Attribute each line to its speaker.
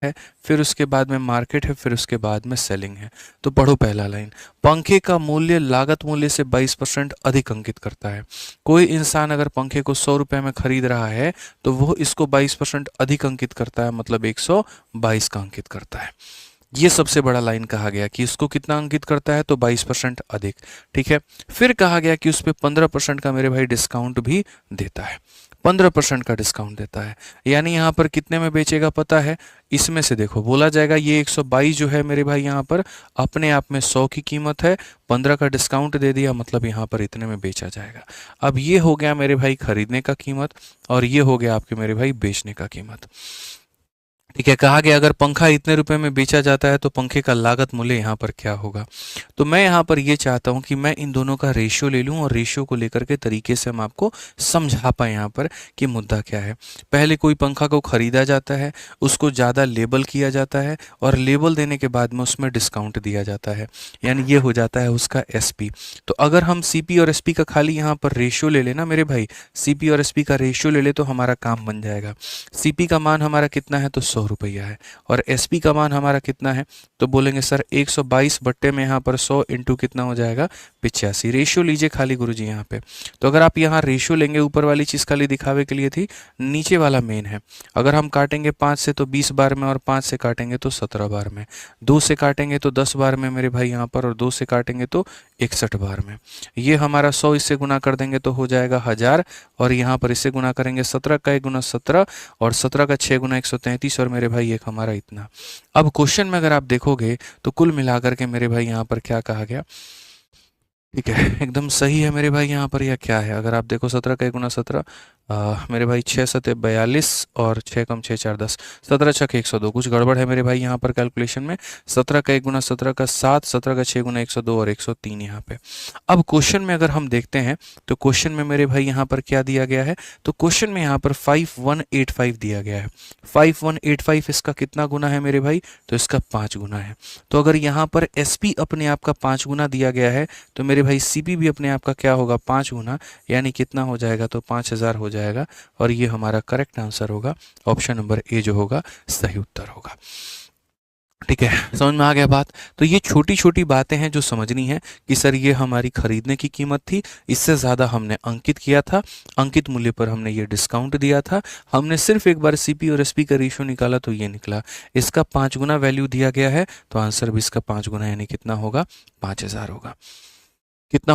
Speaker 1: है, फिर उसके बाद में मार्केट है, फिर उसके बाद में सेलिंग है। तो पढ़ो पहला लाइन, पंखे का मूल्य लागत मूल्य से 22% अधिक अंकित करता है। कोई इंसान अगर पंखे को 100 रुपए में खरीद रहा है तो वो इसको 22% अधिक अंकित करता है, मतलब 122 का अंकित करता है। ये सबसे बड़ा लाइन कहा गया कि इसको कितना अंकित करता है, तो 22% अधिक। ठीक है, फिर कहा गया कि उस पर 15% का मेरे भाई डिस्काउंट भी देता है, 15% का डिस्काउंट देता है। यानी यहाँ पर कितने में बेचेगा पता है, इसमें से देखो बोला जाएगा ये 122 जो है मेरे भाई यहाँ पर अपने आप में 100 की कीमत है, 15 का डिस्काउंट दे दिया, मतलब यहाँ पर इतने में बेचा जाएगा। अब ये हो गया मेरे भाई खरीदने का कीमत, और ये हो गया आपके मेरे भाई बेचने का कीमत। ठीक है, कहा गया अगर पंखा इतने रुपए में बेचा जाता है तो पंखे का लागत मूल्य यहाँ पर क्या होगा। तो मैं यहाँ पर ये चाहता हूँ कि मैं इन दोनों का रेशियो ले लूँ और रेशियो को लेकर के तरीके से हम आपको समझा पाए यहाँ पर कि मुद्दा क्या है। पहले कोई पंखा को खरीदा जाता है, उसको ज़्यादा लेबल किया जाता है और लेबल देने के बाद में उसमें डिस्काउंट दिया जाता है, यानी ये हो जाता है उसका एसपी। तो अगर हम सीपी और एसपी का खाली यहाँ पर रेशियो ले लेना मेरे भाई, सीपी और एसपी का रेशियो ले ले तो हमारा काम बन जाएगा। सीपी का मान हमारा कितना है, तो 100 रुपया है, और एसपी का मान हमारा कितना है, तो बोलेंगे सर 122 बट्टे में यहाँ पर 100 इंटू कितना हो जाएगा, 85। रेशियो लीजिए खाली गुरुजी यहाँ पे। तो अगर आप यहाँ रेशियो लेंगे, ऊपर वाली चीज़ खाली दिखावे के लिए थी, नीचे वाला मेन है। अगर हम काटेंगे 5 से तो 20 बार में, और 5 से काटेंगे तो 17 बार में, 2 से काटेंगे तो 10 बार में मेरे भाई यहाँ पर, और 2 से काटेंगे तो 61 बार में। ये हमारा 100 इससे गुना कर देंगे तो हो जाएगा 1000, और यहाँ पर इससे गुना करेंगे 17 का 1 गुना 17, और 17 का 6 गुना 133, और मेरे भाई एक हमारा इतना। अब क्वेश्चन में अगर आप देखोगे तो कुल मिलाकर के मेरे भाई यहाँ पर क्या कहा गया, ठीक है एकदम सही है मेरे भाई यहाँ पर, यह क्या है अगर आप देखो 17 का 1 गुना 17, मेरे भाई 6 सते 42 और 6 कम 6 4 10, 17 छक 102। कुछ गड़बड़ है मेरे भाई यहाँ पर कैलकुलेशन में। 17 का 1 गुना 17 का 7, 17 का 6 गुना 102 और 103 यहाँ पे। अब क्वेश्चन में अगर हम देखते हैं तो क्वेश्चन में मेरे भाई यहाँ पर क्या दिया गया है, तो क्वेश्चन में यहाँ पर 5185 दिया गया है। 5185 इसका कितना गुना है मेरे भाई, तो इसका 5 गुना है। तो अगर यहाँ पर एसपी अपने आप का 5 गुना दिया गया है तो मेरे भाई सीपी भी अपने आप का क्या होगा, 5 गुना, यानी कितना हो जाएगा, तो 5000 हो जाएगा। और ये हमारा करेक्ट आंसर होगा, ऑप्शन नंबर ए जो होगा सही उत्तर होगा। ठीक है, समझ में आ गया बात। तो ये छोटी छोटी बातें हैं जो समझनी है कि सर ये हमारी खरीदने की कीमत थी, इससे ज़्यादा हमने अंकित किया था, अंकित मूल्य पर हमने ये डिस्काउंट दिया था, हमने सिर्फ एक बार सीपी और एसपी का रेशियो निकाला तो ये निकला, इसका 5 गुना वैल्यू दिया गया है, तो आंसर भी इसका 5 गुना यानी कितना होगा, 5000 होगा।